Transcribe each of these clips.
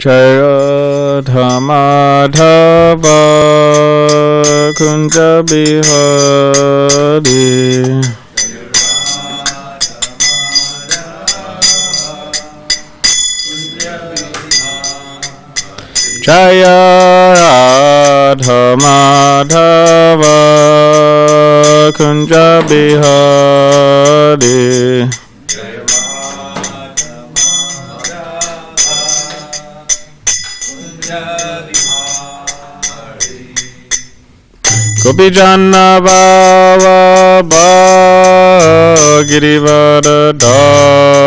Jaya Madhava Kunja Bihari Jaya Radha Madhava Kunja Bihari Gopi Janna Vallabha Girivara Dari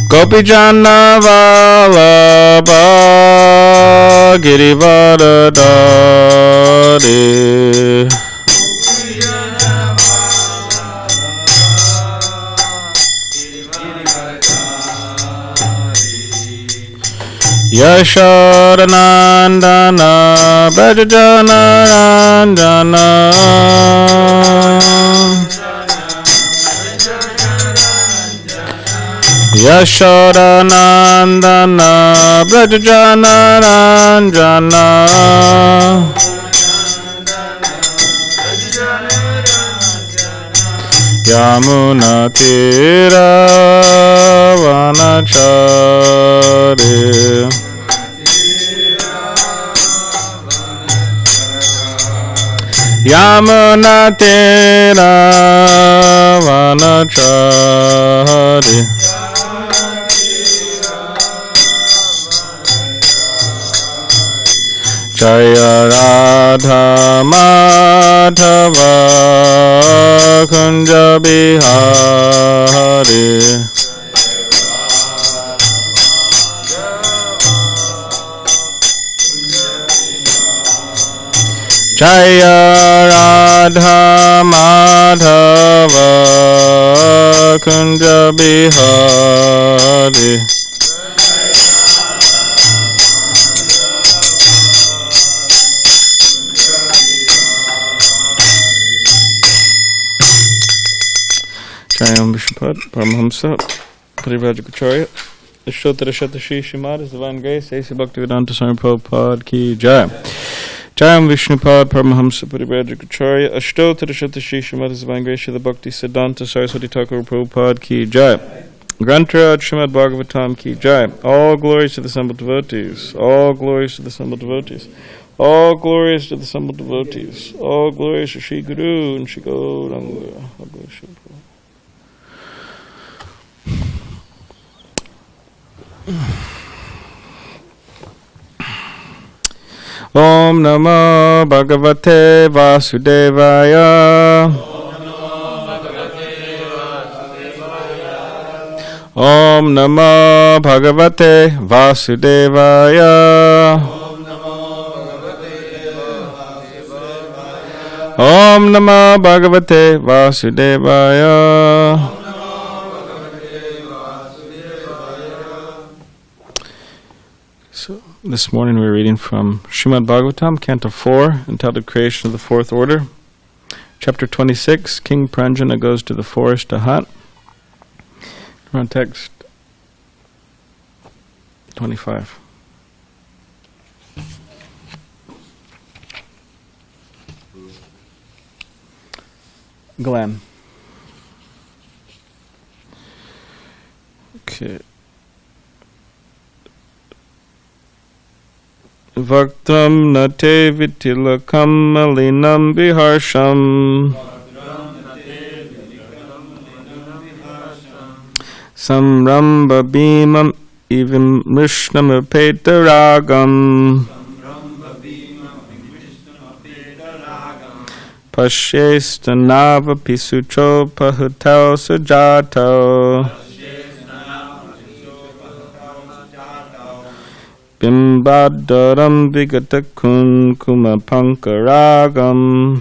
Gopi Janna Vallabha Girivara Dari Yashodanandana Brajajana Ranjana Yashodanandana Brajajana Ranjana Yamuna Tira Vanachari Yamuna Tira Vanachari Jaya Radha Madhava Kunja Bihari Jaya Radha Madhava Kunja Bihari Jayam Vishnupad Paramahamsa Parivrajacharya Ashtotara Shatashi Shrimad His Divine Grace A.C. Bhaktivedanta Swami Prabhupada Ki Jai Jayam Vishnupad Paramahamsa Parivrajacharya Ashtotara Shatashi Shrimad His Divine Grace Srila Bhakti Siddhanta Saraswati Thakur Prabhupada Ki Jai Grantaraj Srimad Bhagavatam Ki Jai All glories to the assembled devotees All glories to the assembled devotees All glories to the assembled devotees All glories to Shri Guru and Shri Gauranga All glories to Shri Prabhupada Om Namo Bhagavate Vasudevaya Om Namo Bhagavate Vasudevaya Om Namo Bhagavate Vasudevaya This morning we're reading from Srimad Bhagavatam, Canto 4, entitled Creation of the Fourth Order. Chapter 26, King Pranjana goes to the forest to hunt. We're on text 25. Glenn. Okay. Vaktam nate vitilakam malinam viharsham Samramba bhimam evim mishnam apetaragam Pashestanava pisucho pahutal sajato Bimbadaram vigatakun kumapankaragam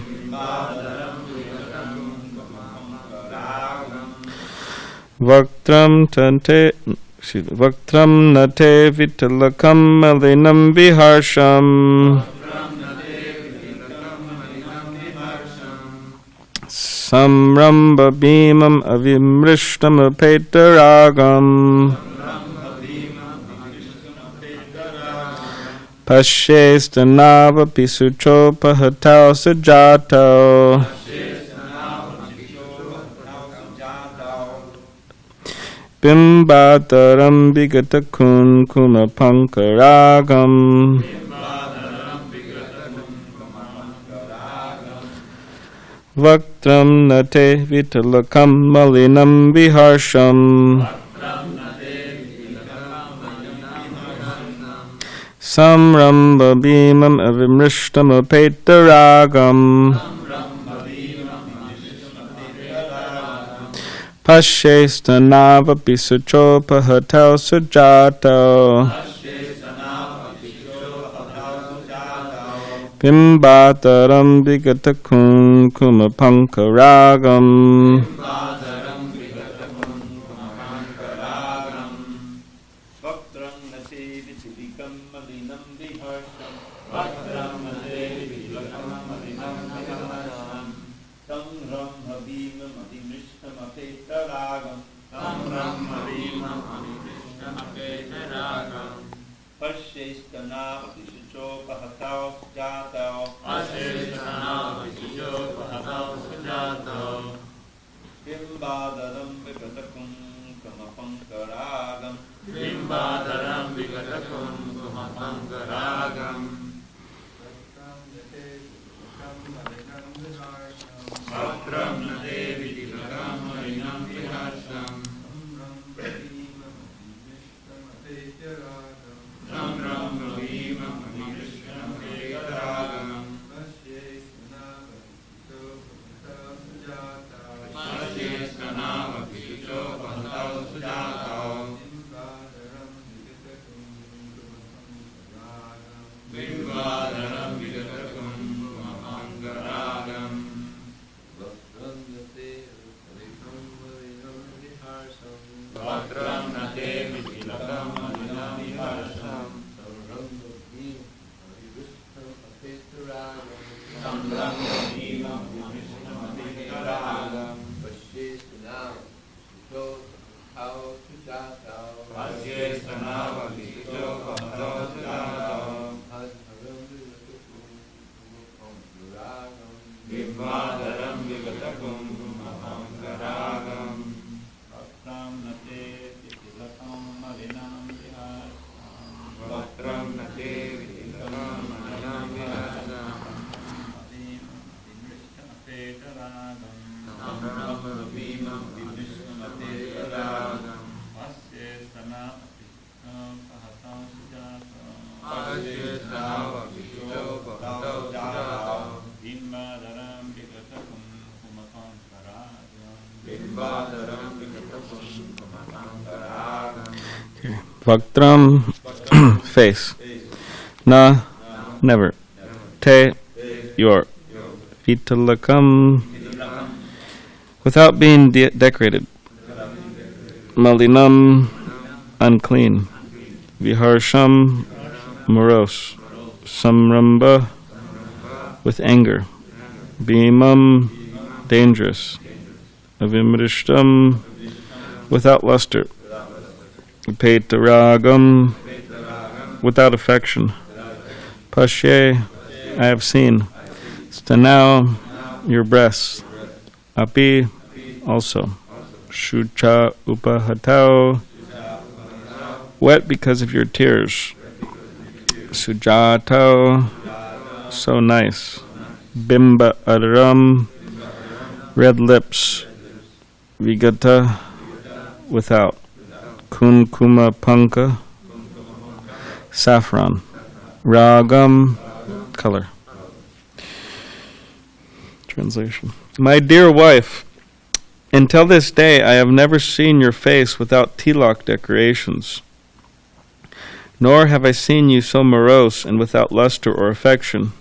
Vaktram nate vitalakam malinam viharsham Samramba bhimam avimrishtam apetaragam. Pashestanava pisuchopahatau sajato. Bimbataram vigatakun kumapankaragam. Vaktram nate vitalakam malinam viharsham. Samramba bhimam avimrishtam apetaragam. Pashestanava pisuchopahatau sajato. Bimbataram vigatakun kumapankaragam. Vaktram, face. Na, never. Te, your. Vitalakam, without being decorated. Malinam, unclean. Viharsham, morose. Samramba, with anger. Bhimam, dangerous. Avimrishtam, without luster. Petaragam, without affection. Pashe, I have seen. Stanau, your breasts. Api, also. Shucha upahatau, wet because of your tears. Sujatau, so nice. Bimba adaram, red lips. Vigata, without. Kunkuma panka, saffron. Ragam, color. Translation. My dear wife, until this day I have never seen your face without tilak decorations, nor have I seen you so morose and without luster or affection.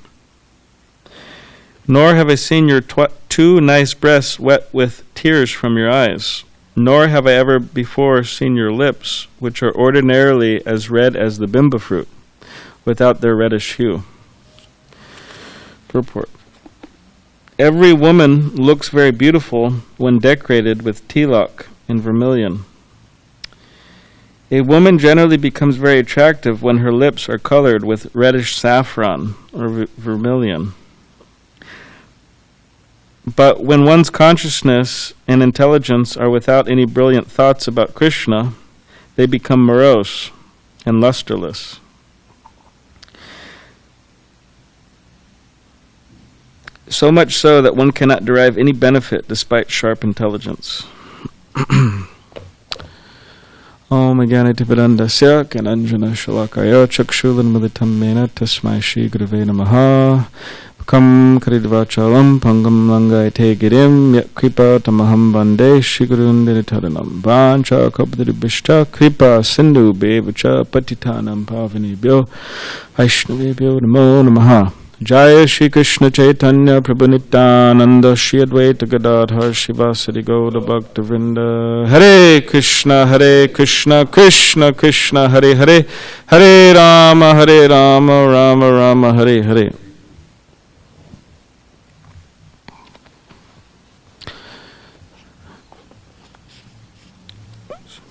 Nor have I seen your two nice breasts wet with tears from your eyes. Nor have I ever before seen your lips, which are ordinarily as red as the bimba fruit, without their reddish hue. Purport. Every woman looks very beautiful when decorated with tilak in vermilion. A woman generally becomes very attractive when her lips are colored with reddish saffron or vermilion. But when one's consciousness and intelligence are without any brilliant thoughts about Krishna, they become morose and lusterless. So much so that one cannot derive any benefit despite sharp intelligence. Om Jnanativedandasya Kananjana Shalakaya Chakshulanmaditam Mena Tasmai Shri Gurave Namaha Kam Karidvachalam Pangam Langaite Girim Yat Kripa Tamaham Bande Shri Gurundinitaranam Vancha Kapdiribishta Kripa Sindhu Bevacha Patitanam Pavanebhyo Vaishnavebhyo Namo Namaha. Jaya Shri Krishna Chaitanya Prabhu Nityananda Shri Advaita Gadadhar Shivasari Gauda Bhakta Vrinda. Hare Krishna Krishna Krishna Hare Hare Hare Rama Rama Rama Hare Hare.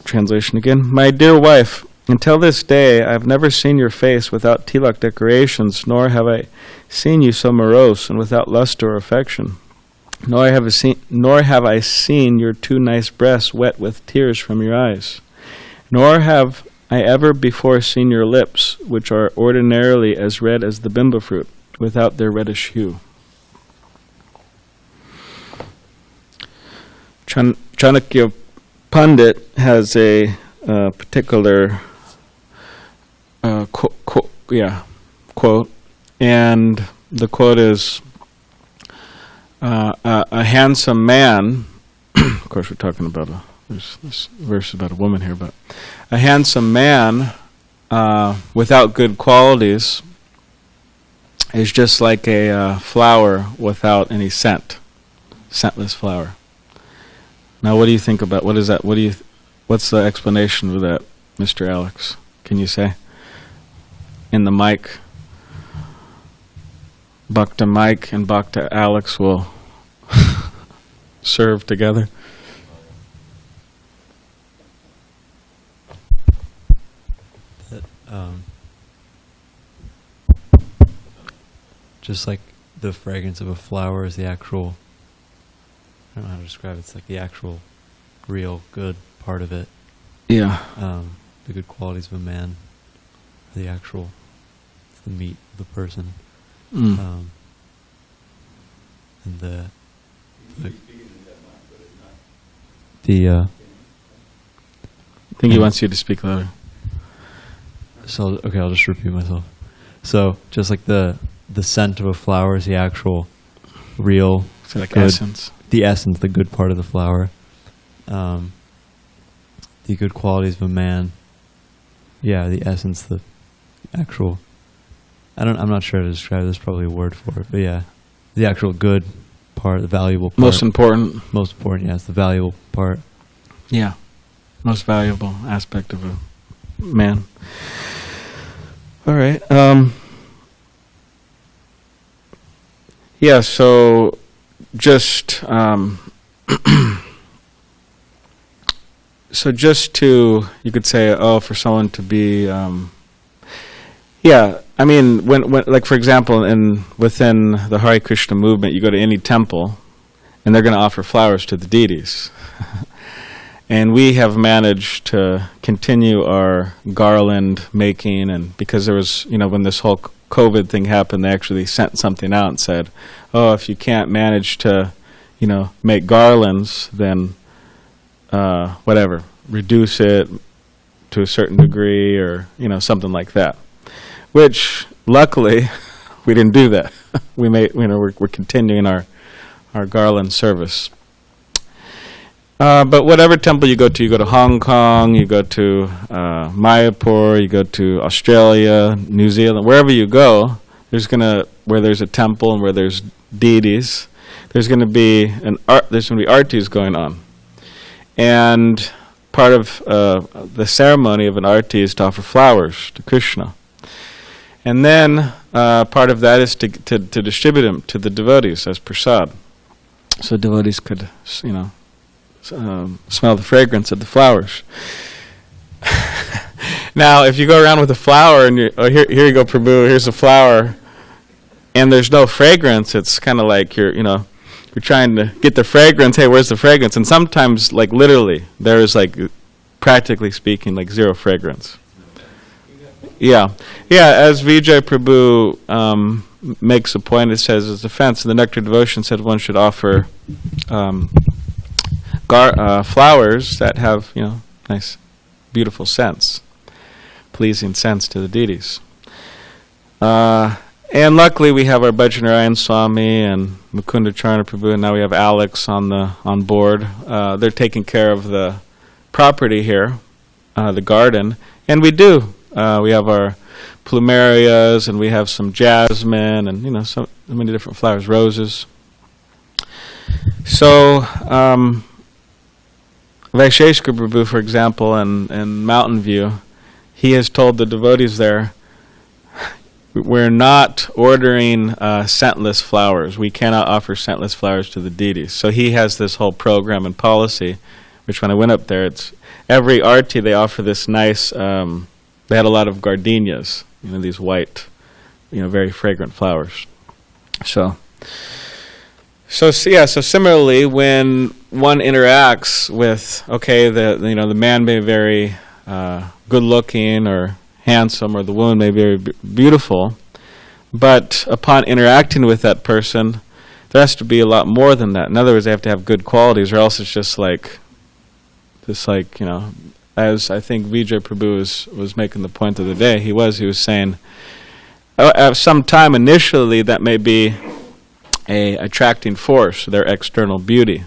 Translation again. My dear wife, until this day I have never seen your face without tilak decorations, nor have I seen you so morose and without luster or affection. Nor have I seen your two nice breasts wet with tears from your eyes. Nor have I ever before seen your lips, which are ordinarily as red as the bimba fruit, without their reddish hue. Chanakya Pandit has a particular quote, and the quote is, a handsome man, of course we're talking about there's this verse about a woman here, but a handsome man without good qualities is just like a flower without any scent, scentless flower. Now what do you think about, what is that, what's the explanation of that, Mr. Alex? Can you say? In the mic, Bhakta Mike and Bhakta Alex will serve together. Just like the fragrance of a flower is the actual, I don't know how to describe it, it's like the actual real good part of it. Yeah. The good qualities of a man, the actual, it's the meat of the person. And I think he wants you to speak louder. So, okay, I'll just repeat myself. So, just like the scent of a flower is the actual real, so like good, essence. The essence, the good part of the flower. The good qualities of a man. Yeah, the essence, the actual. I'm not sure how to describe it. There's probably a word for it, but yeah, the actual good part, the valuable part. Most important. Most important, yes, the valuable part. Yeah, most valuable aspect of a man. All right. Yeah. So, just so just to, you could say, for someone to be, yeah. I mean, when like for example, within the Hare Krishna movement, you go to any temple, and they're going to offer flowers to the deities. And we have managed to continue our garland making, and because there was, when this whole COVID thing happened, they actually sent something out and said, oh, if you can't manage to, make garlands, then whatever, reduce it to a certain degree, or, something like that. Which, luckily, we didn't do that. We made, we're continuing our garland service. But whatever temple you go to Hong Kong, you go to Mayapur, you go to Australia, New Zealand, wherever you go, where there's a temple and where there's deities, there's going to be artis going on. And part of the ceremony of an arti is to offer flowers to Krishna. And then part of that is to distribute them to the devotees as prasad, so devotees could, smell the fragrance of the flowers. Now, if you go around with a flower and here you go, Prabhu, here's a flower, and there's no fragrance, it's kind of like you're trying to get the fragrance. Hey, where's the fragrance? And sometimes, like literally, there is practically speaking, zero fragrance. Yeah. As Vijay Prabhu makes a point, it says as defense, the Nectar Devotion said one should offer flowers that have nice, beautiful scents, pleasing scents to the deities. And luckily, we have our Bhajanarayan Swami and Mukunda Charana Prabhu, and now we have Alex on board. They're taking care of the property here, the garden, and we do. We have our plumerias, and we have some jasmine, and so many different flowers, roses. So, Vaisheshika Prabhu, for example, in Mountain View, he has told the devotees there, we're not ordering scentless flowers. We cannot offer scentless flowers to the deities. So he has this whole program and policy, which when I went up there, it's every arti they offer this nice, they had a lot of gardenias, these white, very fragrant flowers. So similarly, when one interacts with, the man may be very good looking or handsome, or the woman may be very beautiful, but upon interacting with that person, there has to be a lot more than that. In other words, they have to have good qualities, or else it's just as I think Vijay Prabhu was making the point of the day, he was saying, at some time initially that may be a attracting force, their external beauty,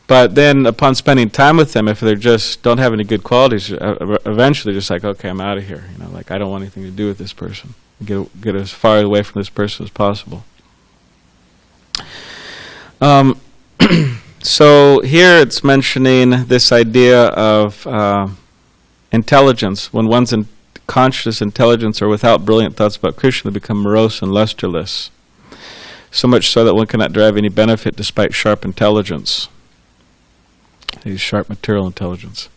but then upon spending time with them, if they just don't have any good qualities, eventually just okay, I'm out of here. I don't want anything to do with this person. Get as far away from this person as possible. So here it's mentioning this idea of intelligence. When one's conscious intelligence or without brilliant thoughts about Krishna, they become morose and lusterless. So much so that one cannot derive any benefit despite sharp intelligence. Sharp material intelligence.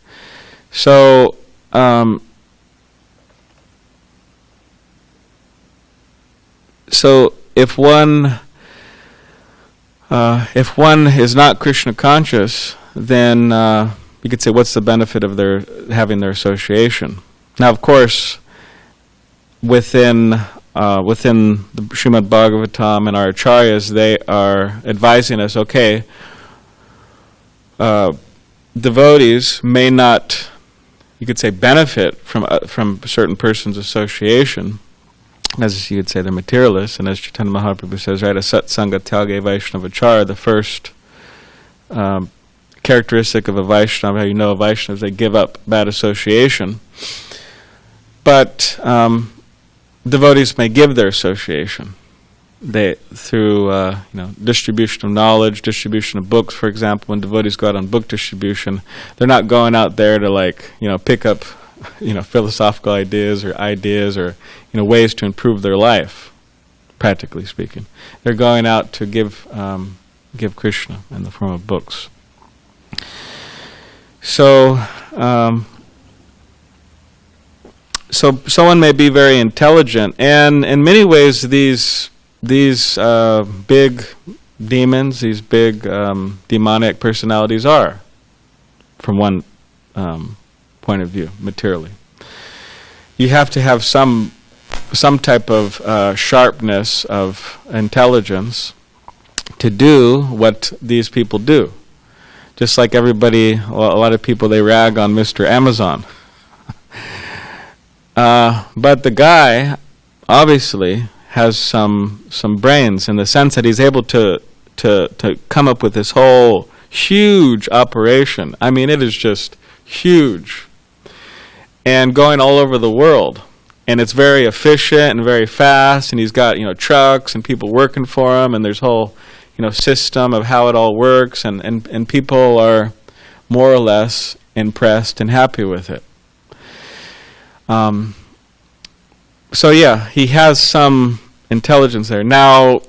So, if one is not Krishna conscious, then you could say, what's the benefit of their having their association? Now, of course, within the Srimad Bhagavatam and our acharyas, they are advising us, devotees may not, you could say, benefit from a certain person's association, as you could say they're materialists, and as Chaitanya Mahaprabhu says, right, a satsanga tyage Vaishnavachara, the first characteristic of a Vaishnava, how you know a Vaishnava is they give up bad association. But devotees may give their association. They through distribution of knowledge, distribution of books, for example. When devotees go out on book distribution, they're not going out there to pick up philosophical ideas or ways to improve their life, practically speaking. They're going out to give Krishna in the form of books. So someone may be very intelligent, and in many ways these big demons, these big demonic personalities are, from one point of view, materially. You have to have some type of sharpness of intelligence to do what these people do. Just like everybody, a lot of people, they rag on Mr. Amazon. But the guy obviously has some brains, in the sense that he's able to come up with this whole huge operation. I mean, it is just huge, and going all over the world, and it's very efficient and very fast, and he's got trucks and people working for him, and there's whole system of how it all works, and people are more or less impressed and happy with it. So yeah, he has some intelligence there. Now,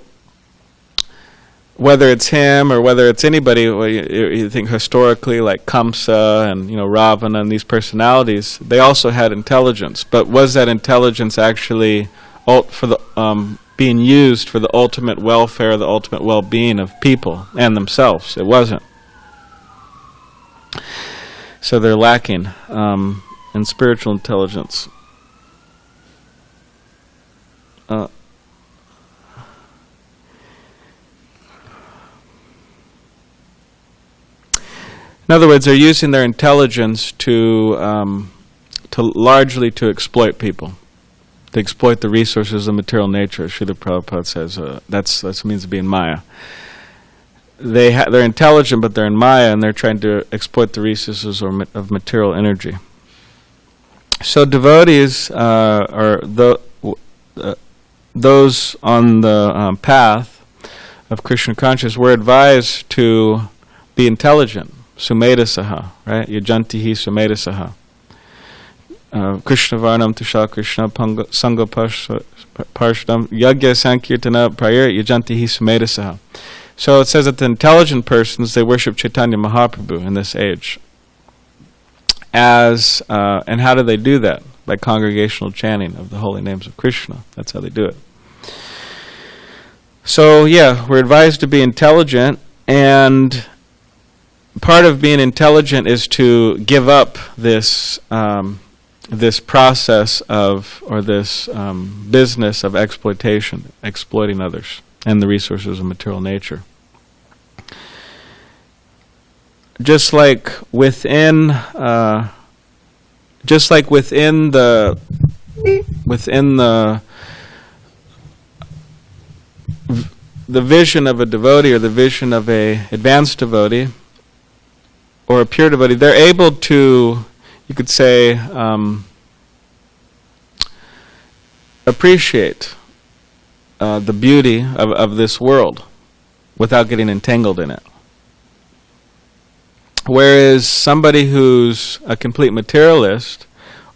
whether it's him or whether it's anybody, well, you think historically, like Kamsa and Ravana and these personalities, they also had intelligence. But was that intelligence actually for the being used for the ultimate welfare, the ultimate well-being of people and themselves? It wasn't. So they're lacking in spiritual intelligence. In other words, they're using their intelligence to largely to exploit people, to exploit the resources of material nature. Srila Prabhupada says that's what it means to be in Maya. They're intelligent, but they're in Maya, and they're trying to exploit the resources of material energy. So devotees are those on the path of Krishna consciousness were advised to be intelligent. Sumedha-saha, right? Yajantihi Sumedha-saha. Krishna Varnam Tusha Krishna Sangha Parshadam Yagya Sankirtana Prayar Yajantihi Sumedha-saha. So it says that the intelligent persons, they worship Chaitanya Mahaprabhu in this age. And how do they do that? By congregational chanting of the holy names of Krishna. That's how they do it. So yeah, we're advised to be intelligent, and part of being intelligent is to give up this this process of, or this business of exploitation, exploiting others and the resources of material nature. Just like within the vision of a devotee, or the vision of a advanced devotee, or a pure devotee, they're able to, you could say, appreciate the beauty of this world without getting entangled in it. Whereas somebody who's a complete materialist,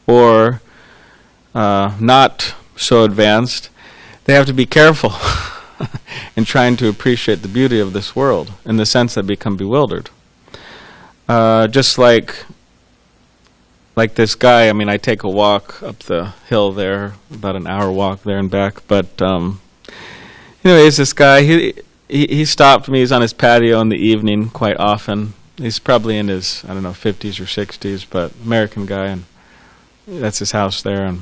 or not so advanced, they have to be careful in trying to appreciate the beauty of this world, in the sense that they become bewildered. Just like this guy, I mean, I take a walk up the hill there, about an hour walk there and back, but anyways, this guy, he stopped me. He's on his patio in the evening quite often. He's probably in his, 50s or 60s, but American guy, and that's his house there.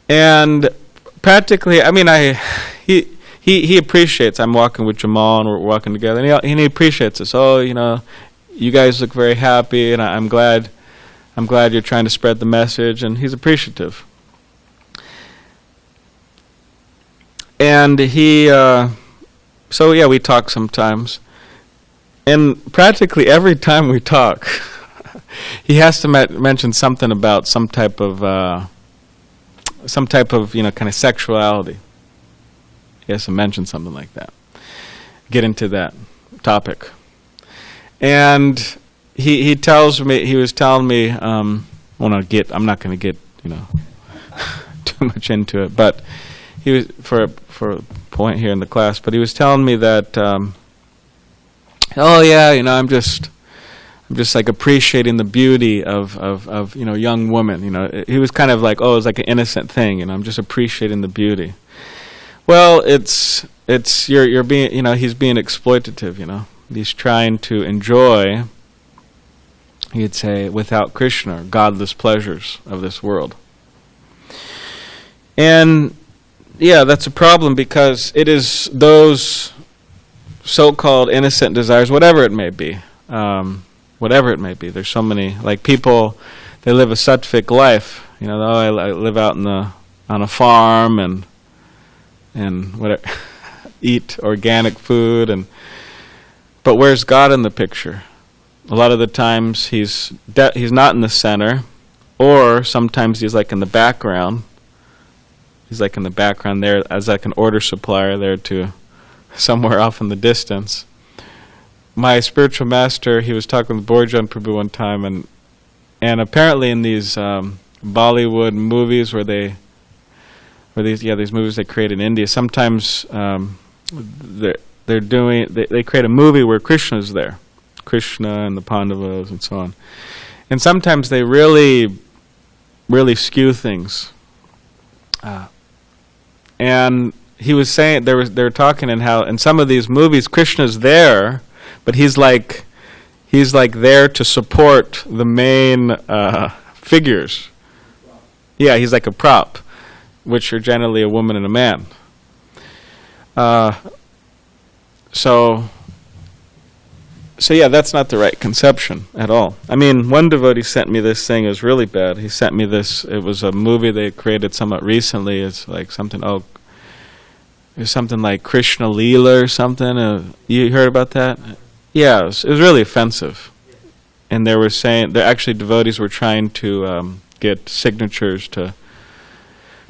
And practically, I mean, he appreciates, I'm walking with Jamal, and we're walking together, and he appreciates us. Oh, you guys look very happy, and I'm glad you're trying to spread the message, and he's appreciative. And so yeah, we talk sometimes. And practically every time we talk, he has to mention something about some type of kind of sexuality. He has to mention something like that. Get into that topic. And he was telling me, I'm not going to get too much into it, but he was for a point here in the class. But he was telling me that, I'm just like appreciating the beauty of young women. He was kind of like, it's like an innocent thing. I'm just appreciating the beauty. Well, it's you're being he's being exploitative. He's trying to enjoy, you'd say, without Krishna, godless pleasures of this world. And yeah, that's a problem, because it is those so-called innocent desires, whatever it may be. There's so many, like people, they live a sattvic life. I live out on a farm and whatever, eat organic food, but where's God in the picture? A lot of the times he's not in the center, or sometimes he's like in the background. He's like in the background there as like an order supplier there to somewhere off in the distance. My spiritual master, he was talking with Borjan Prabhu one time, and apparently in these Bollywood movies where they or these movies they create in India. Sometimes they create a movie where Krishna's there, Krishna and the Pandavas and so on, and sometimes they really skew things. And he was saying they were talking in how in some of these movies Krishna's there, but he's like there to support the main figures. Yeah, he's like a prop, which are generally a woman and a man. So yeah, that's not the right conception at all. I mean, one devotee sent me this thing. It was really bad. He sent me this. It was a movie they created somewhat recently. It's like something. Oh, it was something like Krishna Leela or something. You heard about that? Yeah, it was really offensive. And they were saying, actually devotees were trying to get signatures to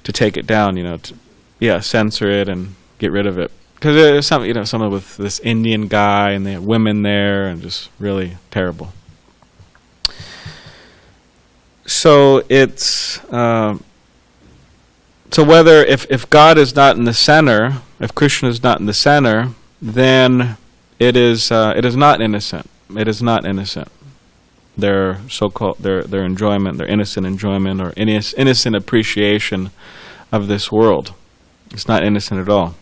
take it down. Censor it and get rid of it. Because there's someone with this Indian guy and they have women there and just really terrible. So it's so whether if God is not in the center, if Krishna is not in the center, then it is not innocent. It is not innocent. Their so-called their enjoyment, their innocent enjoyment or innocent appreciation of this world. It's not innocent at all.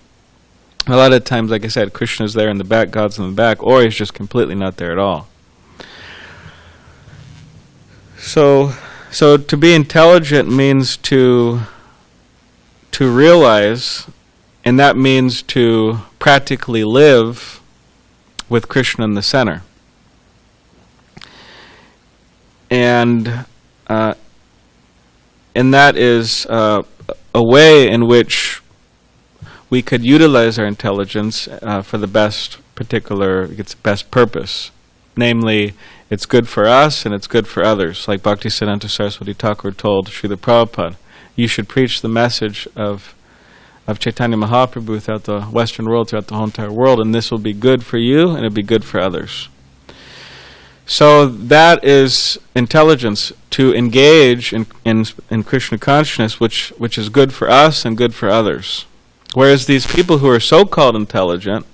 A lot of times, like I said, Krishna's there in the back, God's in the back, or he's just completely not there at all. So to be intelligent means to realize, and that means to practically live with Krishna in the center. And that is a way in which we could utilize our intelligence for the best purpose. Namely, it's good for us and it's good for others. Like Bhaktisiddhanta Saraswati Thakur told Srila Prabhupada, you should preach the message of Chaitanya Mahaprabhu throughout the Western world, throughout the whole entire world, and this will be good for you and it'll be good for others. So that is intelligence, to engage in Krishna consciousness, which is good for us and good for others. Whereas these people who are so-called intelligent,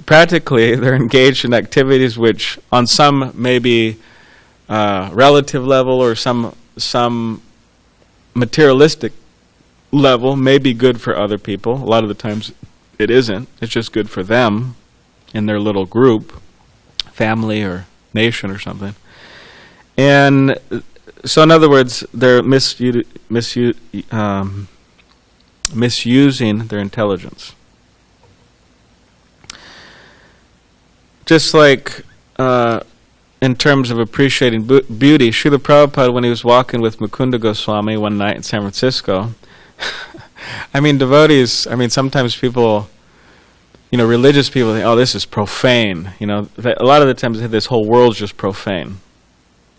practically they're engaged in activities which on some maybe relative level or some materialistic level may be good for other people. A lot of the times it isn't. It's just good for them in their little group, family or nation or something. And so in other words, they're misusing their intelligence. Just like in terms of appreciating beauty, Srila Prabhupada, when he was walking with Mukunda Goswami one night in San Francisco, I mean, devotees, sometimes people, religious people think, oh, this is profane. A lot of the times this whole world's just profane.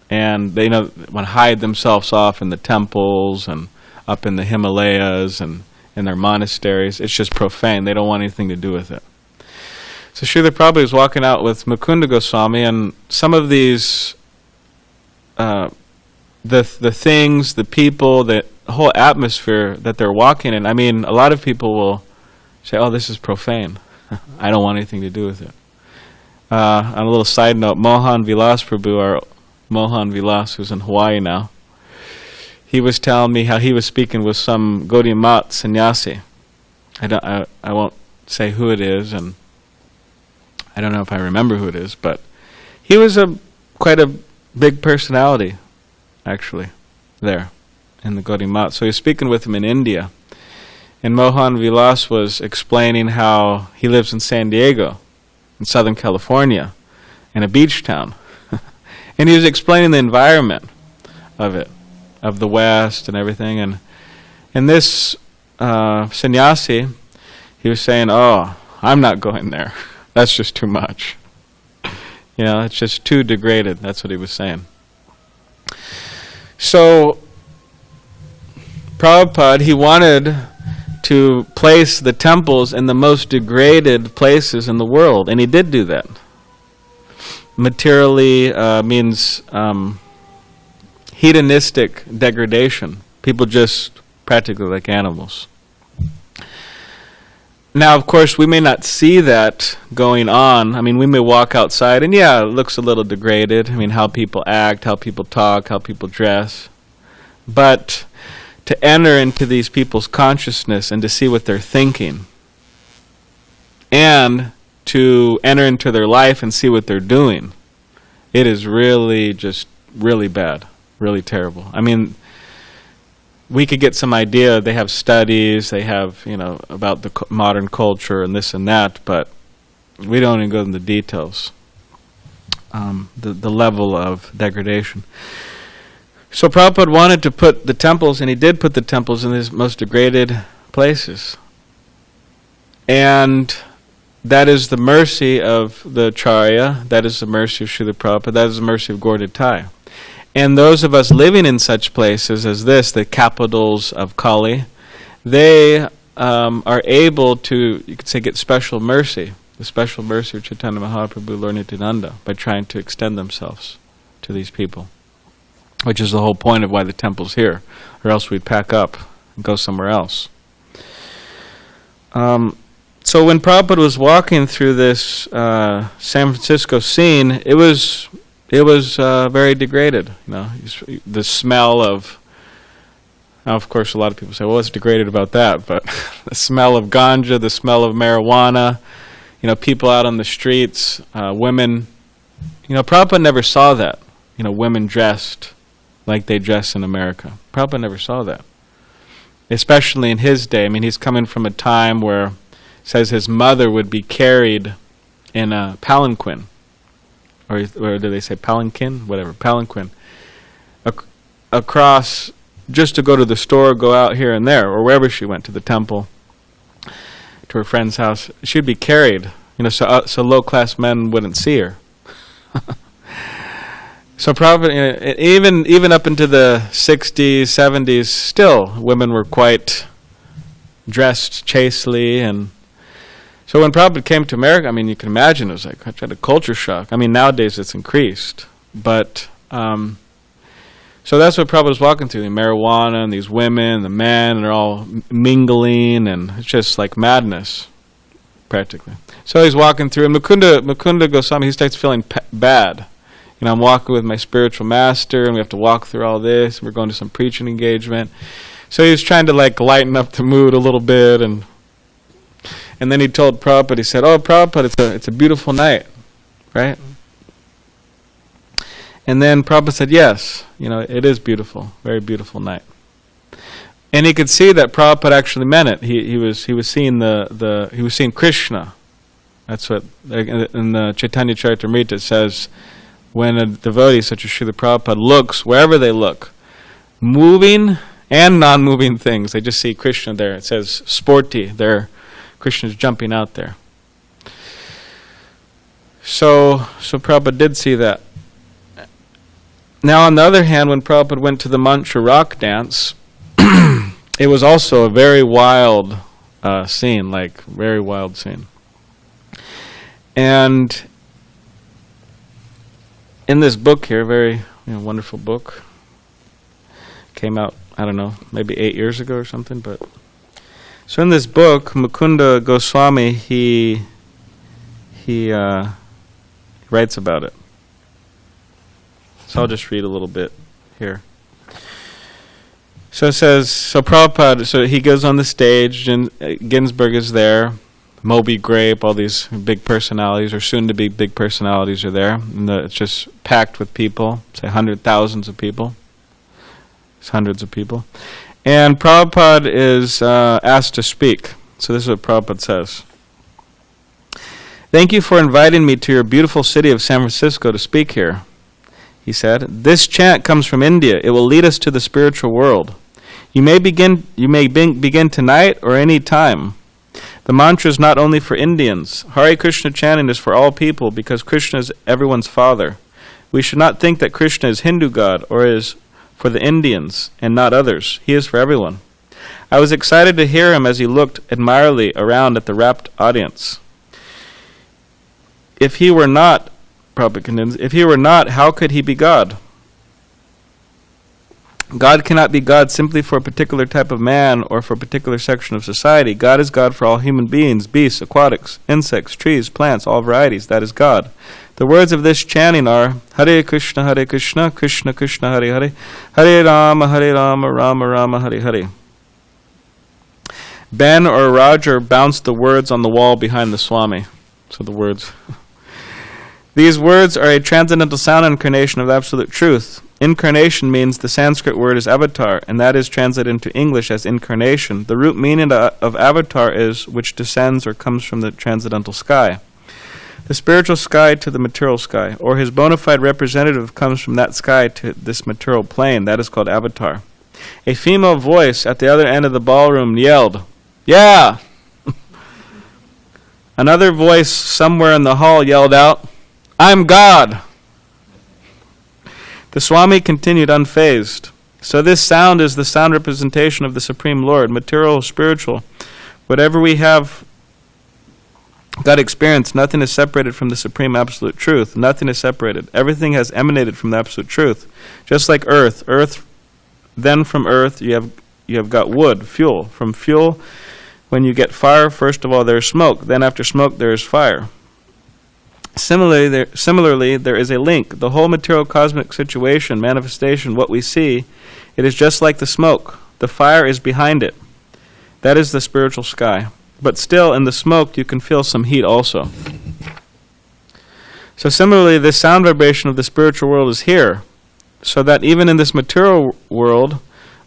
And they want to hide themselves off in the temples and up in the Himalayas and in their monasteries. It's just profane. They don't want anything to do with it. So Srila Prabhupada was walking out with Mukunda Goswami, and some of these, the things, the people, the whole atmosphere that they're walking in, a lot of people will say, oh, this is profane. I don't want anything to do with it. On a little side note, Mohan Vilas Prabhu, our Mohan Vilas, who's in Hawaii now, he was telling me how he was speaking with some Gaudiya Math sannyasi. I won't say who it is, and I don't know if I remember who it is, but he was quite a big personality, actually, there in the Gaudiya Math. So he was speaking with him in India, and Mohan Vilas was explaining how he lives in SanDiego, in Southern California, in a beach town. And he was explaining the environment of it, of the West and everything. And this sannyasi, he was saying, oh, I'm not going there. That's just too much. It's just too degraded. That's what he was saying. So, Prabhupada, he wanted to place the temples in the most degraded places in the world, and he did do that. Materially means hedonistic degradation. People just practically like animals. Now, of course, we may not see that going on. I mean, we may walk outside and, yeah, it looks a little degraded. I mean, how people act, how people talk, how people dress. But to enter into these people's consciousness and to see what they're thinking, and to enter into their life and see what they're doing, it is really just really bad, really terrible. I mean, we could get some idea. They have studies, they have, about the modern culture and this and that, but we don't even go into the details. The level of degradation. So Prabhupada wanted to put the temples, and he did put the temples in these most degraded places. And that is the mercy of the Acharya, that is the mercy of Srila Prabhupada, that is the mercy of Gaudiya. And those of us living in such places as this, the capitals of Kali, they are able to, you could say, get special mercy, the special mercy of Chaitanya Mahaprabhu, Lord Nityananda, by trying to extend themselves to these people, which is the whole point of why the temple's here, or else we'd pack up and go somewhere else. So when Prabhupada was walking through this San Francisco scene, it was very degraded. The smell of, now of course a lot of people say, well, what's degraded about that? But the smell of ganja, the smell of marijuana, people out on the streets, women, Prabhupada never saw that. Women dressed like they dress in America. Prabhupada never saw that. Especially in his day. I mean, he's coming from a time where it says his mother would be carried in a palanquin. Or do they say palanquin? Whatever, palanquin. Across, just to go to the store, go out here and there, or wherever she went, to the temple, to her friend's house. She'd be carried, so low-class men wouldn't see her. So probably, even up into the 60s, 70s, still, women were quite dressed chastely, and so when Prabhupada came to America, I mean, you can imagine it was like a culture shock. I mean, nowadays it's increased, but so that's what Prabhupada was walking through: the marijuana and these women, the men, and they're all mingling, and it's just like madness, practically. So he's walking through, and Mukunda Goswami, he starts feeling bad. I'm walking with my spiritual master, and we have to walk through all this, and we're going to some preaching engagement. So he was trying to lighten up the mood a little bit, and then he told Prabhupada, he said, "Oh, Prabhupada, it's a beautiful night, right?" And then Prabhupada said, "Yes, it is beautiful, very beautiful night." And he could see that Prabhupada actually meant it. He was seeing he was seeing Krishna. That's what in the Chaitanya Charitamrita it says. When a devotee such as Srila Prabhupada looks, wherever they look, moving and non-moving things, they just see Krishna there. It says sporty, Krishna's jumping out there. So Prabhupada did see that. Now on the other hand, when Prabhupada went to the Mantra rock dance, it was also a very wild scene, very wild scene. And in this book here, very wonderful book, came out, I don't know, maybe 8 years ago or something. But so in this book, Mukunda Goswami, he writes about it. So I'll just read a little bit here. So it says, so Prabhupada, so he goes on the stage, and Ginsburg is there. Moby Grape, all these big personalities, or soon-to-be big personalities, are there. And it's just packed with people, say thousands of people. It's hundreds of people. And Prabhupada is asked to speak. So this is what Prabhupada says. "Thank you for inviting me to your beautiful city of San Francisco to speak here," he said. "This chant comes from India. It will lead us to the spiritual world. You may begin tonight or any time. The mantra is not only for Indians. Hare Krishna chanting is for all people because Krishna is everyone's father. We should not think that Krishna is Hindu God or is for the Indians and not others. He is for everyone. I was excited to hear him as he looked admiringly around at the rapt audience. If he were not, Prabhupada continues, how could he be God? God cannot be God simply for a particular type of man or for a particular section of society. God is God for all human beings, beasts, aquatics, insects, trees, plants, all varieties. That is God. The words of this chanting are Hare Krishna, Krishna Krishna, Hare Hare, Hare Rama, Rama Rama, Hare Hare. Ben or Roger bounced the words on the wall behind the Swami. So the words. These words are a transcendental sound incarnation of absolute truth. Incarnation means the Sanskrit word is avatar, and that is translated into English as incarnation. The root meaning of avatar is which descends or comes from the transcendental sky. The spiritual sky to the material sky, or his bona fide representative comes from that sky to this material plane. That is called avatar. A female voice at the other end of the ballroom yelled, "Yeah!" Another voice somewhere in the hall yelled out, "I'm God!" The Swami continued unfazed. So this sound is the sound representation of the Supreme Lord, material, spiritual. Whatever we have got experience, nothing is separated from the Supreme Absolute Truth. Nothing is separated. Everything has emanated from the Absolute Truth. Just like earth. Then from earth you have got wood, fuel. From fuel, when you get fire, first of all there is smoke. Then after smoke there is fire. Similarly, there is a link. The whole material cosmic situation, manifestation, what we see, it is just like the smoke. The fire is behind it. That is the spiritual sky. But still, in the smoke, you can feel some heat also. So similarly, the sound vibration of the spiritual world is here, so that even in this material world,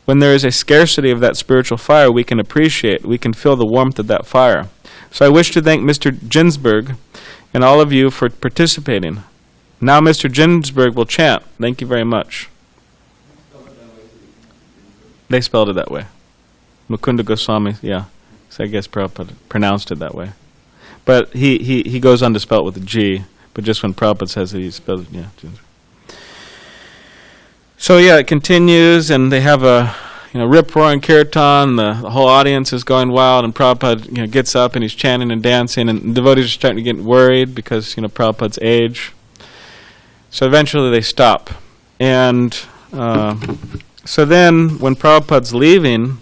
when there is a scarcity of that spiritual fire, we can appreciate, we can feel the warmth of that fire. So I wish to thank Mr. Ginsberg and all of you for participating. Now Mr. Ginsberg will chant. Thank you very much. They spelled it that way. Mukunda Goswami, yeah. So I guess Prabhupada pronounced it that way. But he goes on to spell it with a G, but just when Prabhupada says it, he spells it, yeah. So yeah, it continues, and they have a rip-roaring kirtan. The whole audience is going wild, and Prabhupada gets up and he's chanting and dancing, and the devotees are starting to get worried because Prabhupada's age. So eventually they stop. And so then when Prabhupada's leaving,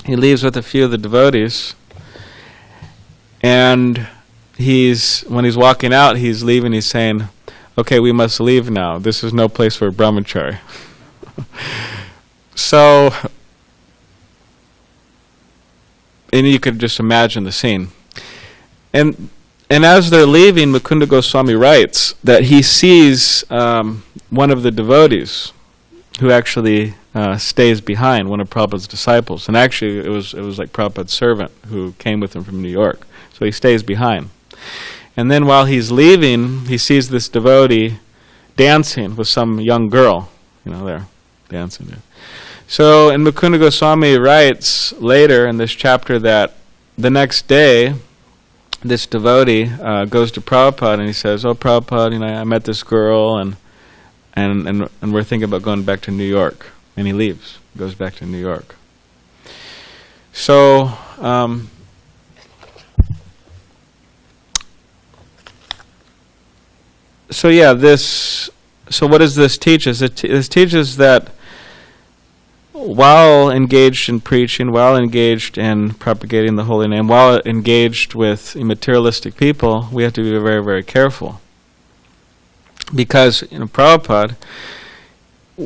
he leaves with a few of the devotees, and when he's walking out, he's leaving, he's saying, "Okay, we must leave now. This is no place for a brahmachari." So, and you could just imagine the scene. And as they're leaving, Mukunda Goswami writes that he sees one of the devotees who actually stays behind, one of Prabhupada's disciples. And actually, it was like Prabhupada's servant who came with him from New York. So he stays behind. And then while he's leaving, he sees this devotee dancing with some young girl, there, dancing there. So, and Mukunda Goswami writes later in this chapter that the next day, this devotee goes to Prabhupada and he says, "Oh, Prabhupada, I met this girl and we're thinking about going back to New York." And he leaves, goes back to New York. So, so what does this teach us? This teaches that while engaged in preaching, while engaged in propagating the holy name, while engaged with materialistic people, we have to be very, very careful. Because, Prabhupada,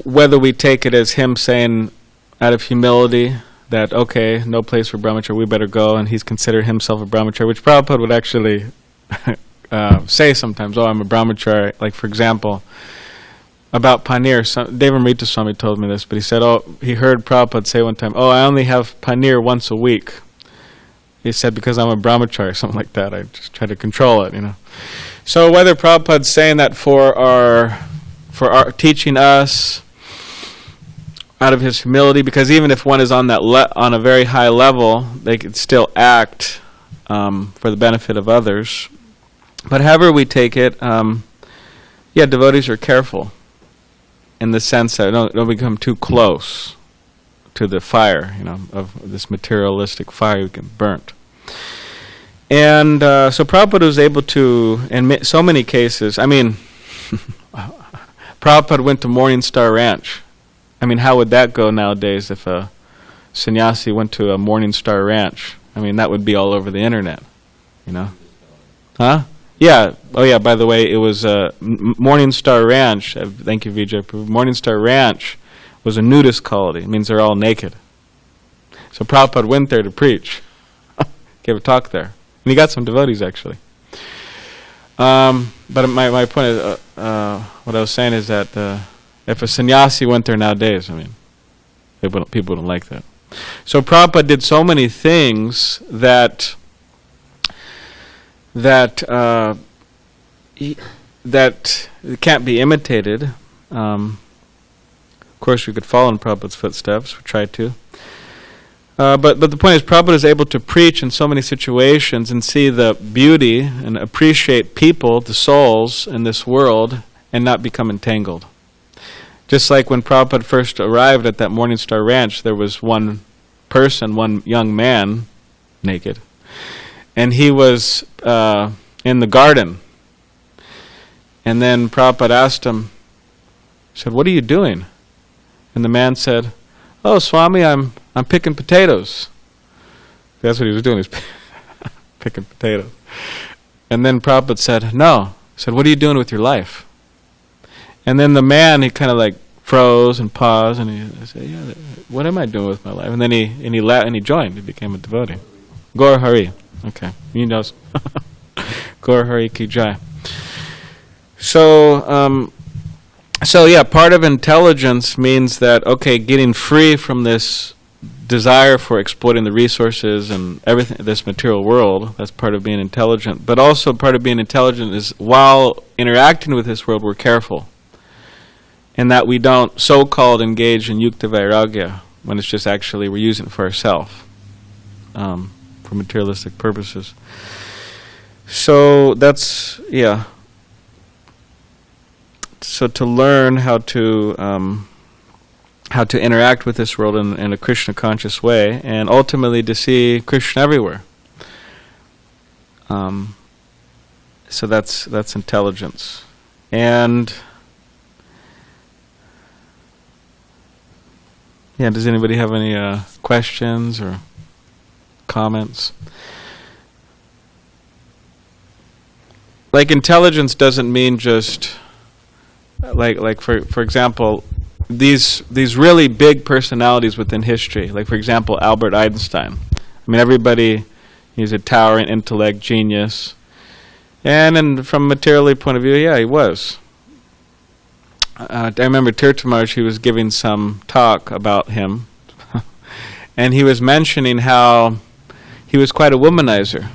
whether we take it as him saying out of humility that, okay, no place for brahmachari, we better go, and he's considered himself a brahmachari, which Prabhupada would actually say sometimes, "Oh, I'm a brahmachari." Like, for example, about paneer, Devamrita Swami told me this, but he said, he heard Prabhupada say one time, "Oh, I only have paneer once a week." He said, "Because I'm a brahmachari," something like that. I just try to control it, So whether Prabhupada's saying that for our teaching us out of his humility, because even if one is on that on a very high level, they could still act for the benefit of others. But however we take it, devotees are careful in the sense that don't become too close to the fire, of this materialistic fire you get burnt. And so Prabhupada was able to, in so many cases, Prabhupada went to Morning Star Ranch. I mean, how would that go nowadays if a sannyasi went to a Morning Star ranch? I mean, that would be all over the internet, you know? Huh? Yeah. Oh, yeah, by the way, it was Morning Star Ranch. Thank you, Vijay. Morning Star Ranch was a nudist colony. It means they're all naked. So Prabhupada went there to preach. Gave a talk there. And he got some devotees, actually. But my point is, what I was saying is that if a sannyasi went there nowadays, I mean, people don't like that. So Prabhupada did so many things that can't be imitated. Of course, we could follow in Prabhupada's footsteps. We try to. But the point is, Prabhupada is able to preach in so many situations and see the beauty and appreciate people, the souls in this world, and not become entangled. Just like when Prabhupada first arrived at that Morning Star Ranch, there was one person, one young man, naked, and he was in the garden. And then Prabhupada asked him, he said, "What are you doing?" And the man said, "Oh, Swami, I'm picking potatoes." That's what he was doing, he was picking potatoes. And then Prabhupada said, "No." He said, "What are you doing with your life?" And then the man, he kind of like froze and paused, and he said, "Yeah, what am I doing with my life?" And then he joined. He became a devotee. Gaur Hari. Okay, he knows. Gaur Hari Ki Jai. So yeah, part of intelligence means that, okay, getting free from this desire for exploiting the resources and everything, this material world, that's part of being intelligent. But also part of being intelligent is, while interacting with this world, we're careful. And that we don't so-called engage in yukta vairagya, when it's just actually we're using it for ourselves, for materialistic purposes. So that's, yeah. So to learn how to interact with this world in a Krishna conscious way, and ultimately to see Krishna everywhere. So that's intelligence. And yeah, does anybody have any questions or comments? Like, intelligence doesn't mean just like for example, these really big personalities within history, like for example Albert Einstein. I mean, everybody, he's a towering intellect, genius, and from a materially point of view, yeah, he was. I remember Tirthamaraj, he was giving some talk about him, and he was mentioning how he was quite a womanizer,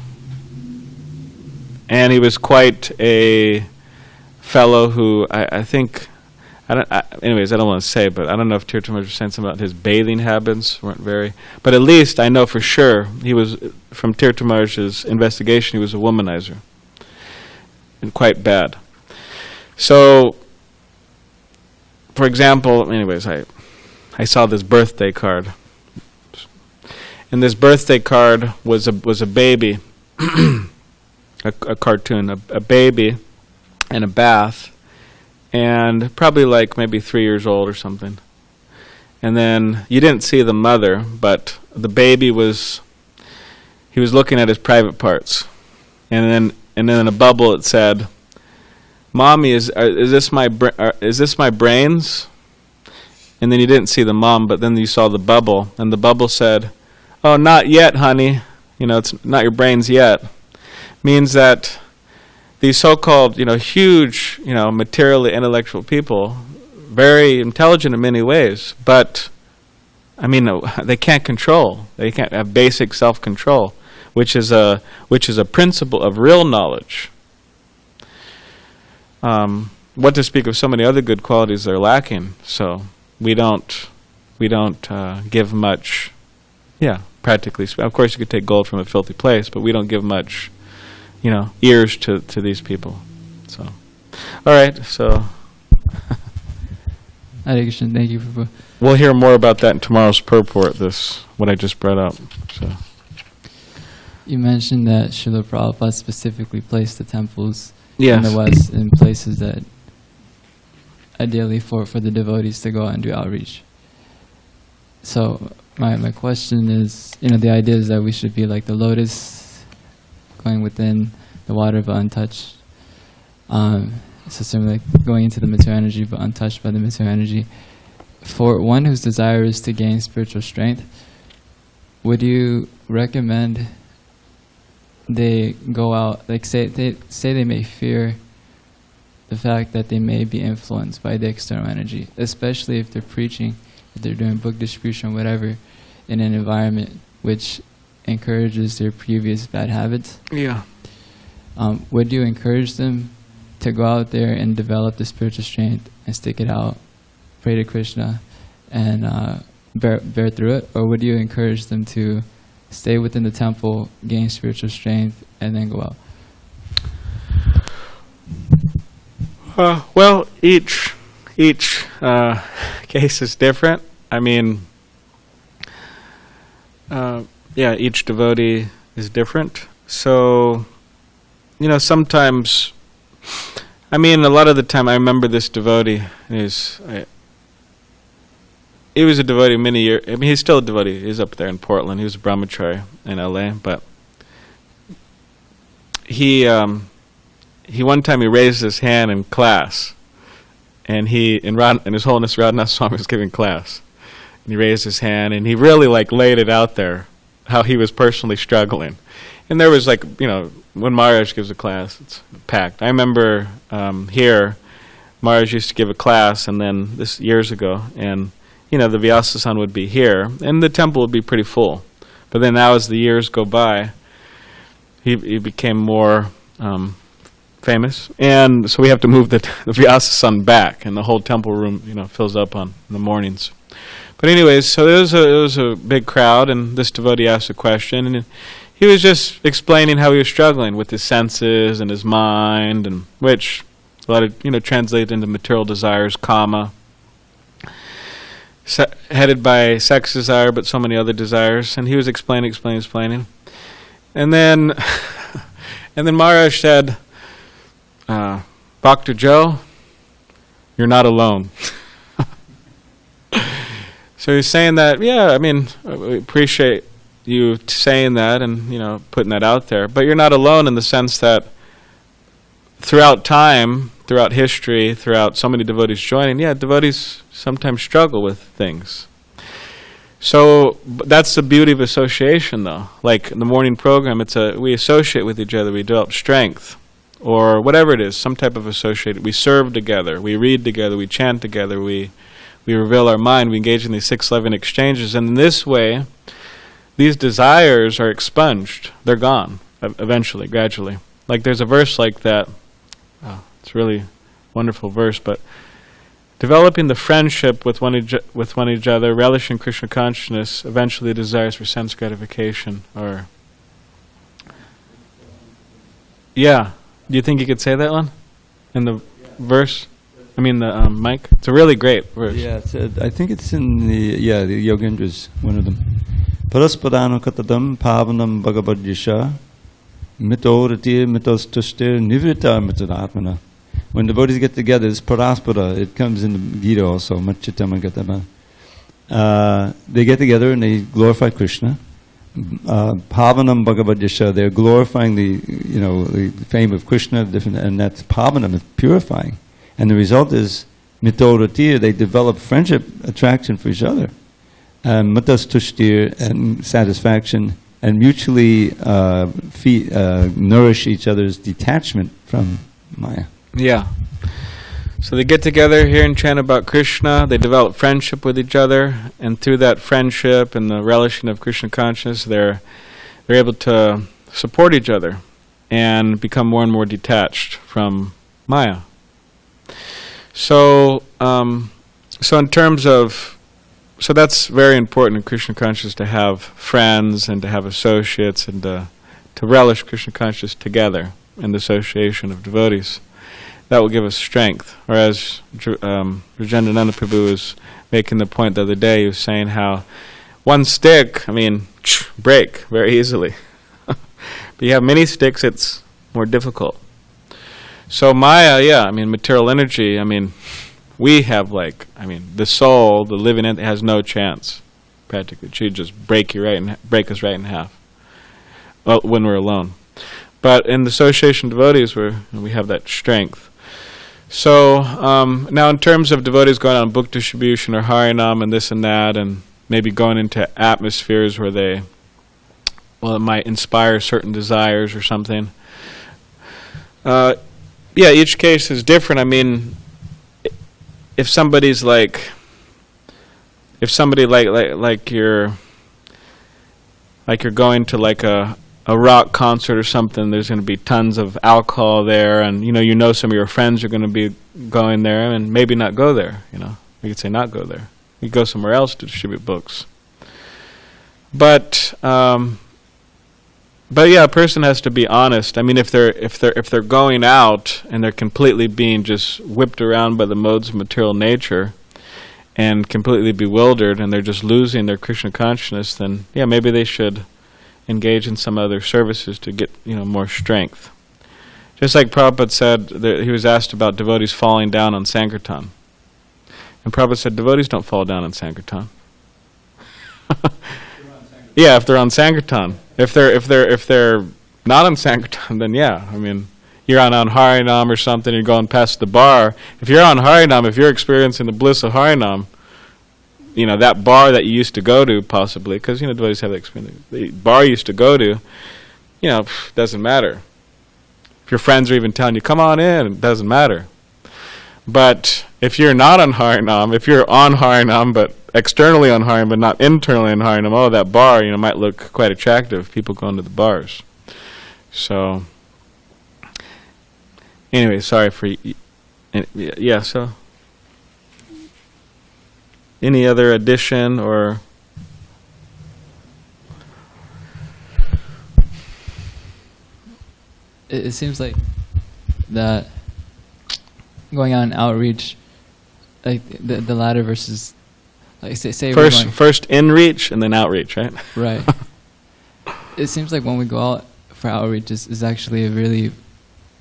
and he was quite a fellow who I think, anyways, I don't want to say, but I don't know if Tirthamaraj was saying something about his bathing habits weren't very, but at least I know for sure he was, from Tirthamaraj's investigation, he was a womanizer, and quite bad. So, for example, anyways, I saw this birthday card, and this birthday card was a baby, a cartoon, a baby in a bath, and probably like maybe 3 years old or something. And then you didn't see the mother, but the baby he was looking at his private parts, and then in a bubble it said, "Mommy, is this my brains?" And then you didn't see the mom, but then you saw the bubble, and the bubble said, "Oh, not yet, honey. It's not your brains yet." Means that these so-called, huge, materially intellectual people, very intelligent in many ways, but, I mean, they can't control. They can't have basic self-control, which is a principle of real knowledge. What to speak of so many other good qualities they're lacking. So we don't give much. Yeah, practically. Of course, you could take gold from a filthy place, but we don't give much, ears to these people. So, all right. So, Hare Krishna, thank you for. We'll hear more about that in tomorrow's purport. What I just brought up. So, you mentioned that Srila Prabhupada specifically placed the temples yes, in the West in places that ideally for the devotees to go out and do outreach. So my question is, the idea is that we should be like the lotus, going within the water but untouched. So similar, like going into the material energy but untouched by the material energy. For one whose desire is to gain spiritual strength, would you recommend they go out, like say they may fear the fact that they may be influenced by the external energy, especially if they're preaching, if they're doing book distribution, whatever, in an environment which encourages their previous bad habits? Yeah. Would you encourage them to go out there and develop the spiritual strength and stick it out, pray to Krishna, and bear through it? Or would you encourage them to stay within the temple, gain spiritual strength, and then go out? Well, each case is different. I mean, each devotee is different. So, sometimes, a lot of the time, I remember this devotee he was a devotee many years. He's still a devotee. He's up there in Portland. He was a brahmachari in LA, but he one time he raised his hand in class, and His Holiness Radhanath Swami was giving class, and he raised his hand, and he really laid it out there how he was personally struggling. And there was when Maharaj gives a class, it's packed. I remember here, Maharaj used to give a class, and then this years ago, and the Vyasa-san would be here, and the temple would be pretty full. But then now as the years go by, he became more famous, and so we have to move the Vyasa-san back, and the whole temple room, fills up in the mornings. But anyways, so it was a big crowd, and this devotee asked a question, and he was just explaining how he was struggling with his senses and his mind, and which a lot of translate into material desires, kama, headed by sex desire, but so many other desires. And he was explaining, and then Maharaj said, "Dr. Joe, you're not alone." So he's saying that, we appreciate you saying that and putting that out there, but you're not alone in the sense that throughout time, throughout history, throughout so many devotees joining, devotees sometimes struggle with things. So that's the beauty of association, though. Like in the morning program, we associate with each other, we develop strength, or whatever it is, some type of associate. We serve together, we read together, we chant together, we reveal our mind, we engage in these 6 loving exchanges, and in this way, these desires are expunged. They're gone, eventually, gradually. Like there's a verse like that. It's really wonderful verse, but developing the friendship with one each other, relishing Krishna consciousness, eventually desires for sense gratification, or... Yeah. Do you think you could say that one? In the verse? The mic? It's a really great verse. Yeah, I think it's in the Yogendras, one of them. Paraspadano katadam pavanam bhagavad-yasha mitorati mitostustir nivrita mitadatmana. When devotees get together, it's paraspada. It comes in the Gita also. They get together and they glorify Krishna. Pavanam bhagavad-yasha. They're glorifying the fame of Krishna, and that's pavanam, it's purifying. And the result is mitorati. They develop friendship, attraction for each other. Matastushtir, and satisfaction, and mutually nourish each other's detachment from Maya. Yeah. So they get together here and chant about Krishna, they develop friendship with each other, and through that friendship and the relishing of Krishna consciousness, they're able to support each other and become more and more detached from Maya. So in terms of... So that's very important in Krishna consciousness, to have friends and to have associates and to relish Krishna consciousness together in the association of devotees. That will give us strength. Whereas Rajendraనంద Prabhu was making the point the other day, he was saying how one stick, break very easily. But you have many sticks, it's more difficult. So Maya, material energy, we have the soul, the living entity has no chance. practically. She'd just break us right in half. Well, when we're alone. But in the association of devotees, we have that strength. So now in terms of devotees going on book distribution or Harinam and this and that, and maybe going into atmospheres where it might inspire certain desires or something. Each case is different. I mean, if somebody like you're going to like a rock concert or something, there's going to be tons of alcohol there, and some of your friends are going to be going there, and maybe not go there. We could say not go there. You go somewhere else to distribute books. But yeah, a person has to be honest. I mean, if they're going out and they're completely being just whipped around by the modes of material nature and completely bewildered, and they're just losing their Krishna consciousness, then yeah, maybe they should engage in some other services to get more strength. Just like Prabhupada said, that he was asked about devotees falling down on Sankirtan, and Prabhupada said devotees don't fall down on Sankirtan. Yeah, if they're on Sankirtan. If they're not on Sankirtan, then yeah. I mean, you're on Harinam or something, you're going past the bar. If you're on Harinam, if you're experiencing the bliss of Harinam, that bar that you used to go to, possibly, because devotees have that experience. The bar you used to go to, doesn't matter. If your friends are even telling you, come on in, it doesn't matter. But if you're not on Harinam, if you're on Harinam, but externally on Harinam, but not internally on Harinam, that bar, might look quite attractive. People going to the bars. So, anyway, sorry for, yeah, so. Any other addition or? It seems like that going on outreach, like the latter versus, like say first in reach and then outreach, right? Right. It seems like when we go out for outreach is actually a really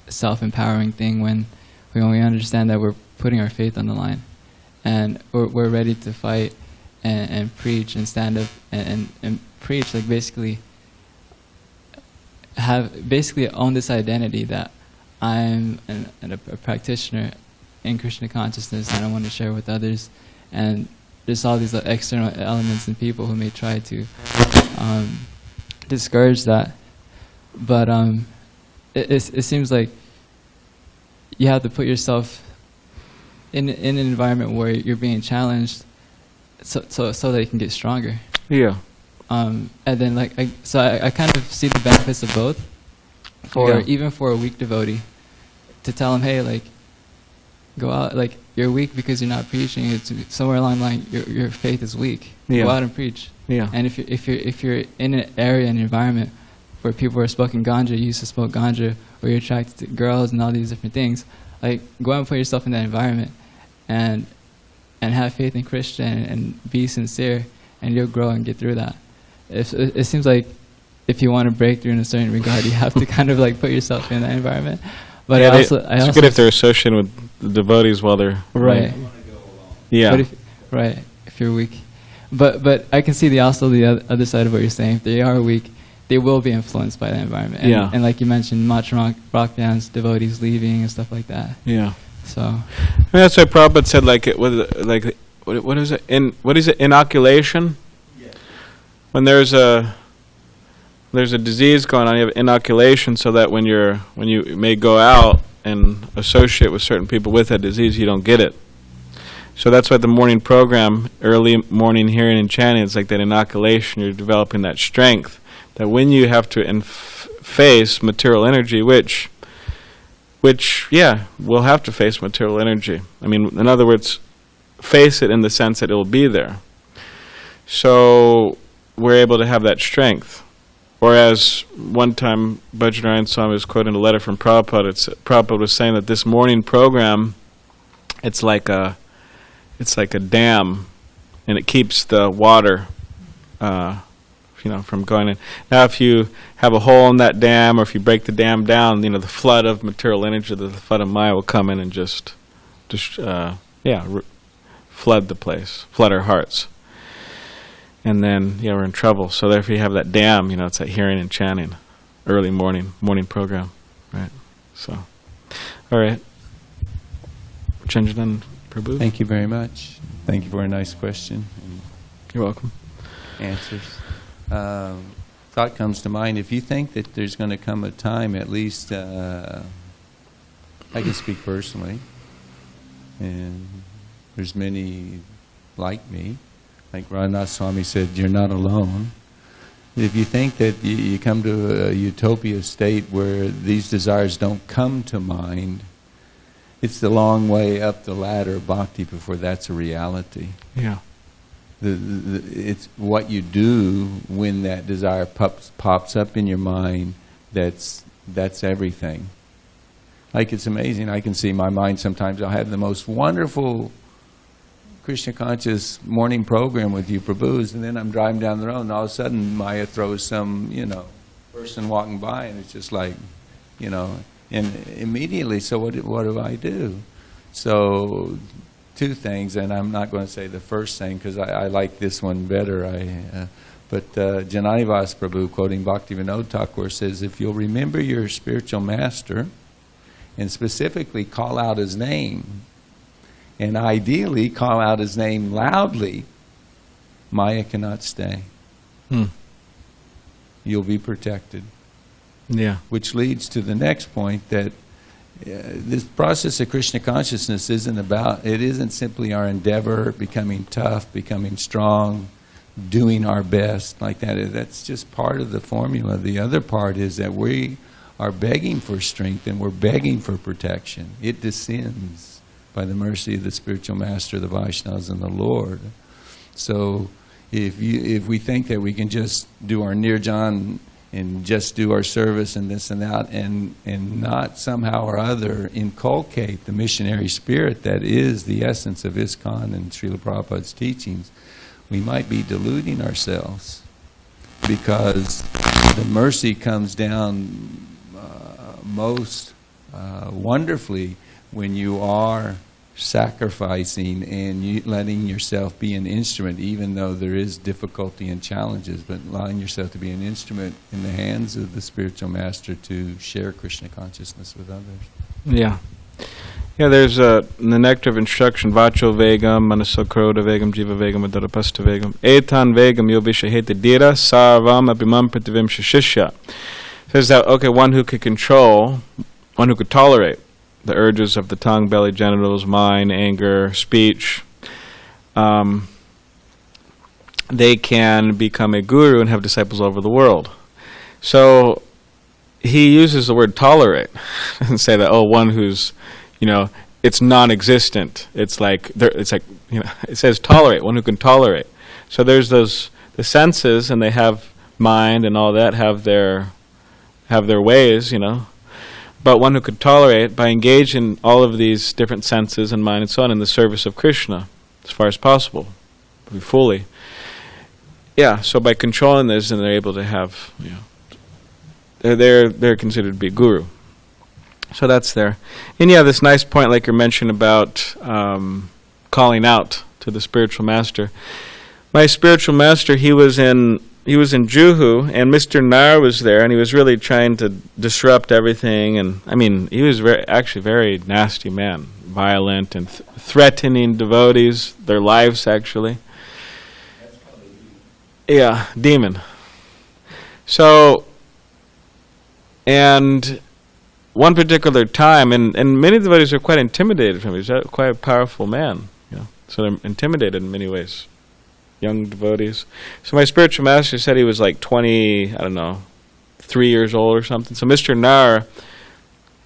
self-empowering thing when we understand that we're putting our faith on the line, and we're ready to fight and preach and stand up and preach, like basically own this identity that I'm a practitioner in Krishna consciousness, and I want to share with others. And there's all these external elements and people who may try to discourage that, but it seems like you have to put yourself in an environment where you're being challenged, so that you can get stronger. Yeah. And then I kind of see the benefits of both. Even for a weak devotee, to tell him, hey, go out, you're weak because you're not preaching. It's somewhere along the line your faith is weak. Yeah. Go out and preach. Yeah. And if you're in an area, an environment where people are smoking ganja, you used to smoke ganja, or you're attracted to girls and all these different things, go out and put yourself in that environment, and have faith in Krishna and be sincere, and you'll grow and get through that. It seems like if you want to break through in a certain regard, you have to kind of put yourself in that environment. But yeah, it's good if they're associated with the devotees while they're right. Yeah. But if you're weak, but I can see the other side of what you're saying. If they are weak, they will be influenced by the environment. And, yeah. And like you mentioned, much rock bands, devotees leaving and stuff like that. Yeah. So. I mean, that's why Prabhupada said what is it? Inoculation. Yeah. When there's a disease going on, you have inoculation, so that when you may go out and associate with certain people with that disease, you don't get it. So that's why the morning program, early morning hearing and chanting, it's like that inoculation. You're developing that strength that when you have to face material energy, which we'll have to face material energy. I mean, in other words, face it in the sense that it will be there. So we're able to have that strength. Or as one time Bhajanarayan Swami was quoting a letter from Prabhupada, Prabhupada was saying that this morning program, it's like a dam, and it keeps the water from going in. Now if you have a hole in that dam, or if you break the dam down, the flood of material energy, the flood of Maya will come in and just flood the place, flood our hearts. and then we're in trouble. So therefore you have that dam, it's that hearing and chanting, early morning program, right? So, all right. Chandranan Prabhu. Thank you very much. Thank you for a nice question and You're welcome. answers. Thought comes to mind, if you think that there's going to come a time, at least I can speak personally, and there's many like me, like Radhanath Swami said, you're not alone. If you think that you come to a utopia state where these desires don't come to mind, it's the long way up the ladder of bhakti before that's a reality. Yeah. It's what you do when that desire pops up in your mind that's everything. Like, it's amazing. I can see my mind sometimes. I'll have the most wonderful Krishna conscious morning program with you Prabhus, and then I'm driving down the road and all of a sudden Maya throws some, person walking by, and it's just like, and immediately, so what do I do? So two things, and I'm not going to say the first thing because I like this one better. But Jananivas Prabhu, quoting Bhaktivinoda Thakur, says, if you'll remember your spiritual master and specifically call out his name, and ideally call out his name loudly, Maya cannot stay. You'll be protected. Yeah. Which leads to the next point, that this process of Krishna consciousness isn't simply our endeavor, becoming tough, becoming strong, doing our best like that. That's just part of the formula. The other part is that we are begging for strength and we're begging for protection. It descends by the mercy of the spiritual master, the Vaishnavas, and the Lord. So if we think that we can just do our nirjan and just do our service and this and that, and not somehow or other inculcate the missionary spirit that is the essence of ISKCON and Srila Prabhupada's teachings, we might be deluding ourselves, because the mercy comes down most wonderfully when you are sacrificing and letting yourself be an instrument, even though there is difficulty and challenges, but allowing yourself to be an instrument in the hands of the spiritual master to share Krishna consciousness with others. Yeah. Yeah, there's in the Nectar of Instruction, Vacho Vegam, Manaso Kroda Vegam, Jiva Vegam, Adarapasta Vegam, Etan Vegam, Yobishaheta Dira, Sarvam, Abhimam Prativim Shishya. Says that, okay, one who could control, one who could tolerate the urges of the tongue, belly, genitals, mind, anger, speech, they can become a guru and have disciples all over the world. So he uses the word tolerate and say that, one who's, it's non-existent. It's like, it says tolerate, one who can tolerate. So there's the senses, and they have mind and all that, have their ways, But one who could tolerate, by engaging all of these different senses and mind and so on in the service of Krishna, as far as possible, fully. Yeah, so by controlling this, and they're able to have, they're considered to be guru. So that's there. And yeah, this nice point, like you mentioned about calling out to the spiritual master. My spiritual master, he was in Juhu, and Mr. Nar was there, and he was really trying to disrupt everything. And I mean, he was actually very nasty man, violent and threatening devotees, their lives actually. Yeah, demon. So, and one particular time, and many of the devotees are quite intimidated from him. He's quite a powerful man, so they're intimidated in many ways. Young devotees. So my spiritual master said he was like 3 years old or something. So Mr. Nar,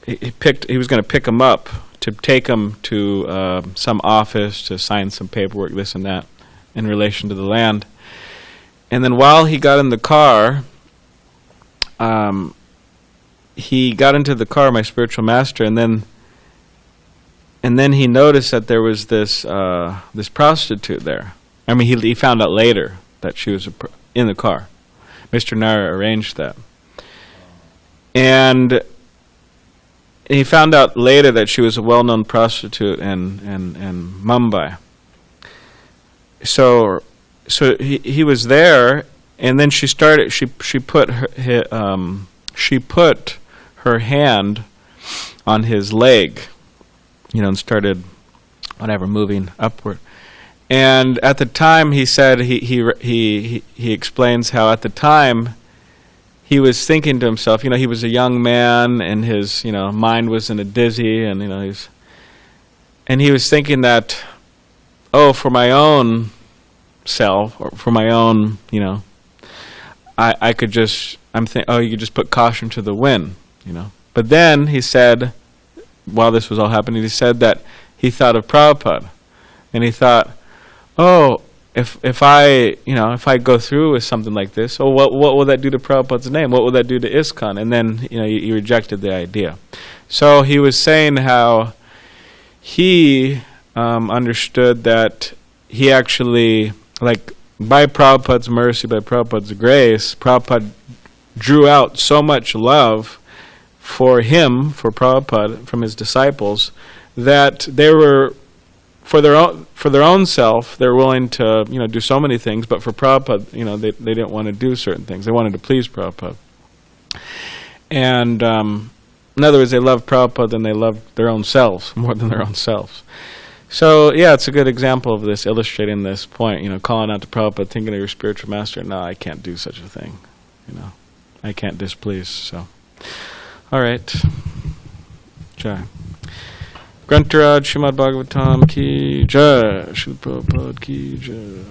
he was going to pick him up to take him to some office to sign some paperwork, this and that, in relation to the land. And then while he got in the car, he got into the car, my spiritual master, and then he noticed that there was this prostitute there. I mean, he found out later that she was in the car. Mr. Nar arranged that. And he found out later that she was a well-known prostitute in Mumbai. So so he was there, and then she started. She put her hand on his leg, and started whatever moving upward. And at the time, he said he explains how at the time he was thinking to himself, he was a young man, and his mind was in a dizzy, and he was thinking that, for my own self, or for my own, I could just, you could just put caution to the wind, But then he said, while this was all happening, he said that he thought of Prabhupada, and he thought, if I go through with something like this, what will that do to Prabhupada's name? What will that do to ISKCON? And then he rejected the idea. So he was saying how he understood that he actually, like, by Prabhupada's mercy, by Prabhupada's grace, Prabhupada drew out so much love for him, for Prabhupada, from his disciples, that they were, for their own self, they're willing to do so many things, but for Prabhupada, they didn't want to do certain things. They wanted to please Prabhupada. And in other words, they loved Prabhupada and they loved their own selves more than their own selves. So yeah, it's a good example of this, illustrating this point. Calling out to Prabhupada, thinking of your spiritual master. No, I can't do such a thing. I can't displease. So, all right. Jai. Gruntaraj Srimad Bhagavatam ki jai. Srila Prabhupada ki jai.